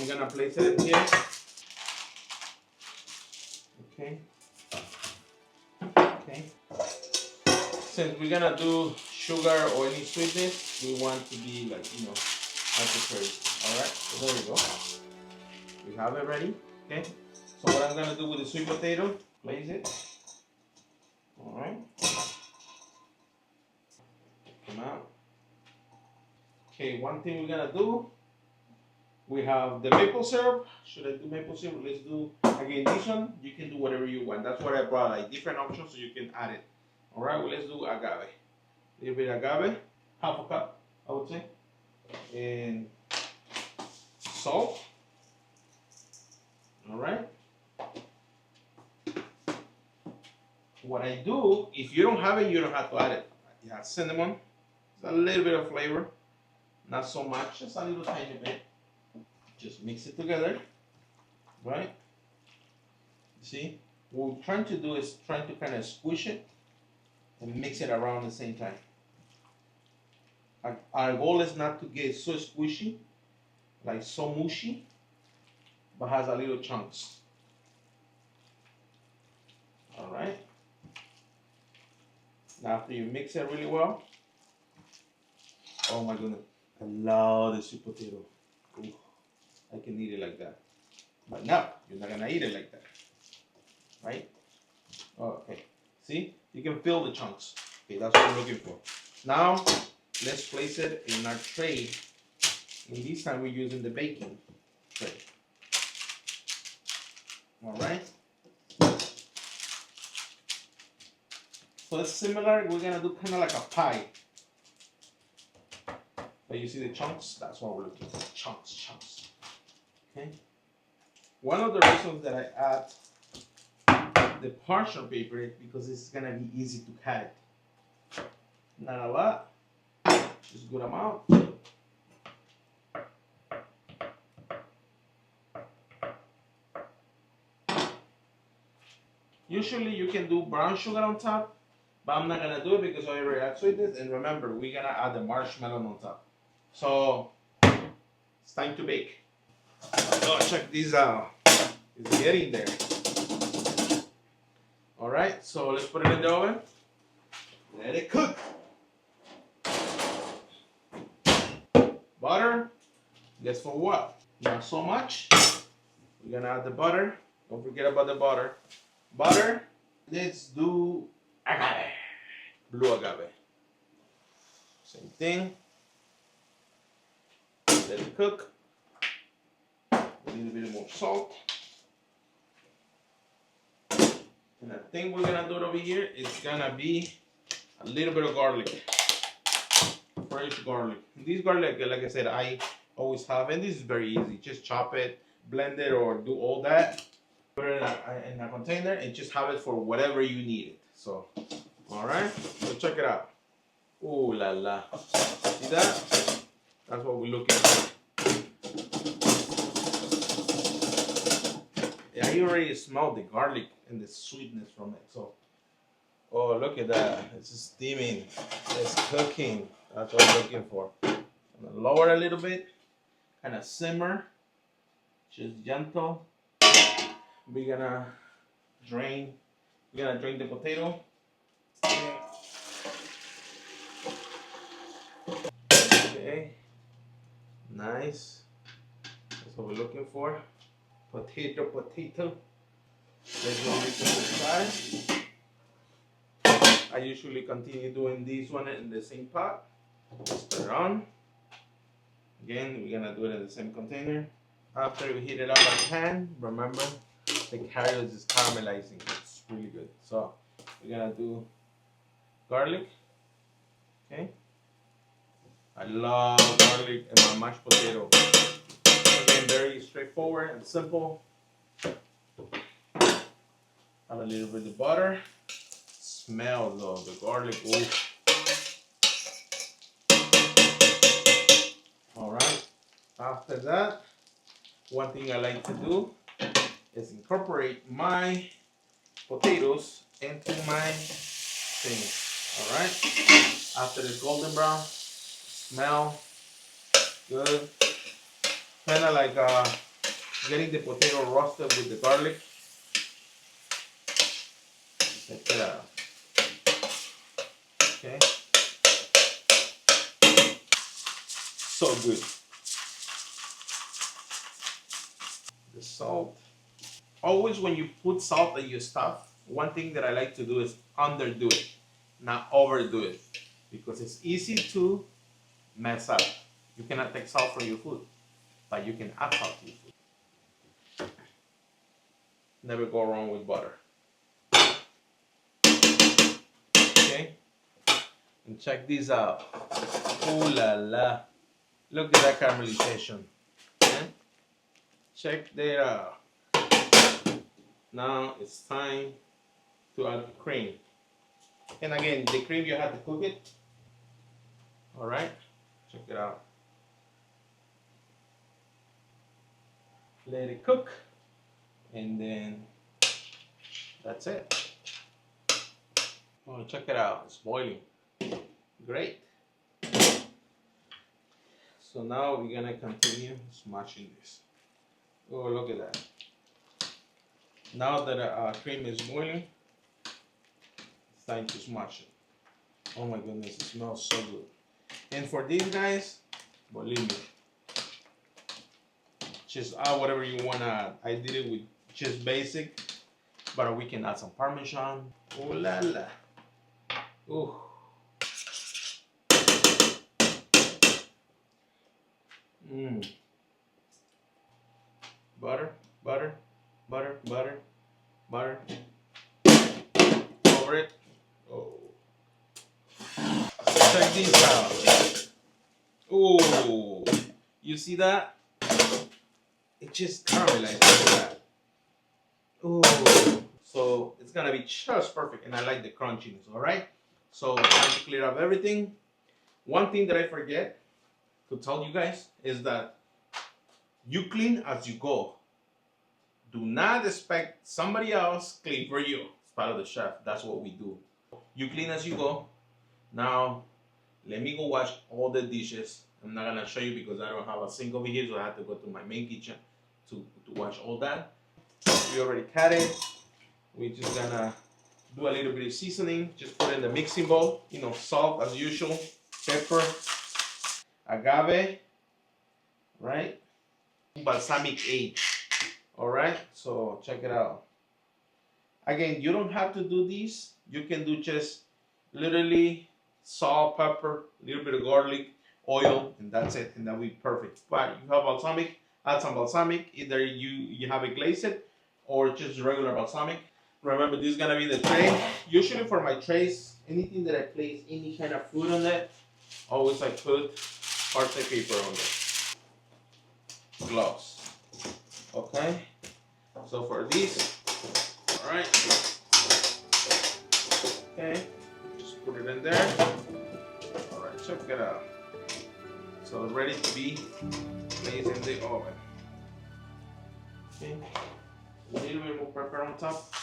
I'm gonna place it in here. Okay. Okay. Since we're gonna do sugar or any sweetness, we want to be like, not too crazy. Alright, so there we go. We have it ready. Okay. So what I'm gonna do with the sweet potato, place it. Alright. Come out. Okay, one thing we're gonna do, we have the maple syrup. Should I do maple syrup? Let's do, again, this one, you can do whatever you want. That's what I brought, like different options so you can add it. Alright, well, let's do agave. A little bit of agave, half a cup, I would say. And salt. Alright. What I do, if you don't have it, you don't have to add it. You have cinnamon, it's a little bit of flavor, not so much, just a little tiny bit. Just mix it together, right? See, what we're trying to do is trying to kind of squish it and mix it around at the same time. Our goal is not to get so squishy, like so mushy, but has a little chunks. All right. Now after you mix it really well, oh my goodness, I love the sweet potato. Ooh, I can eat it like that. But no, you're not gonna eat it like that, right? Oh, okay, see, you can feel the chunks. Okay, that's what I'm looking for. Now, let's place it in our tray. And this time we're using the baking tray. All right. So it's similar, we're gonna do kind of like a pie. But you see the chunks? That's what we're looking for, chunks. Okay. One of the reasons that I add the parchment paper is because it's gonna be easy to cut it. Not a lot, just a good amount. Usually you can do brown sugar on top, but I'm not gonna do it because I already add sweetness. And remember, we're gonna add the marshmallow on top. So it's time to bake. Oh, check these out. It's getting there. All right, so let's put it in the oven. Let it cook. Butter. Guess for what? Not so much. We're gonna add the butter. Don't forget about the butter. Butter. Let's do agave. Blue agave. Same thing. Let it cook. A little bit more salt. And the thing we're gonna do over here is gonna be a little bit of garlic. Fresh garlic. And this garlic, like I said, I always have, and this is very easy. Just chop it, blend it, or do all that. Put it in a container and just have it for whatever you need it. So, all right. So check it out. Ooh la la. See that? That's what we're looking for. Yeah, I already smell the garlic and the sweetness from it. So, oh, look at that. It's steaming. It's cooking. That's what I'm looking for. I'm gonna lower a little bit, kind of simmer, just gentle. We're gonna drain the potato. Okay, nice. That's what we're looking for. Potato. Let's go this on the side. I usually continue doing this one in the same pot. Let's turn it on. Again, we're gonna do it in the same container. After we heat it up on the pan, remember the carrots is caramelizing. It's really good. So we're gonna do garlic. Okay. I love garlic in my mashed potato. Again, very straightforward and simple. Add a little bit of butter. Smell though, the garlic. Ooh. Alright. After that, one thing I like to do is incorporate my potatoes into my thing. Alright. After it's golden brown, smell good. Kinda like getting the potato roasted with the garlic. Check it out. Okay. So good. The salt. Always when you put salt in your stuff, one thing that I like to do is underdo it, not overdo it, because it's easy to mess up. You cannot take salt from your food, but you can add salt to your food. Never go wrong with butter. Okay, and check this out. Ooh la la! Look at that caramelization. Okay? Check that out. Now it's time to add the cream. And again, the cream you have to cook it. All right, check it out. Let it cook, and then that's it. Oh, check it out, it's boiling. Great. So now we're gonna continue smashing this. Oh, look at that. Now that our cream is boiling, it's time to smash it. Oh my goodness, it smells so good. And for these guys, believe me, just add whatever you want to add. I did it with just basic, but we can add some Parmesan. Oh la la. Ooh. Mmm. Butter, butter, butter, butter, butter. Over it. Oh. Check this out. Oh, you see that? It just caramelized like that. Oh, so it's gonna be just perfect, and I like the crunchiness. All right. So time to clear up everything. One thing that I forget to tell you guys is that you clean as you go. Do not expect somebody else clean for you. It's part of the chef. That's what we do. You clean as you go. Now, let me go wash all the dishes. I'm not gonna show you because I don't have a sink over here, so I have to go to my main kitchen to wash all that. We already cut it. We're just gonna do a little bit of seasoning. Just put it in the mixing bowl. You know, salt as usual, pepper, agave, right? Balsamic age. All right, so check it out. Again, you don't have to do these. You can do just literally salt, pepper, a little bit of garlic, oil, and that's it, and that'll be perfect. But you have balsamic, add some balsamic. Either you have it glazed or just regular balsamic. Remember, this is gonna be the tray. Usually for my trays, anything that I place any kind of food on it, always I put parchment paper on it. Gloves. Okay. So for these, all right. Okay. Just put it in there. All right. Check it out. So ready to be placed in the oven. Okay. A little bit more pepper on top.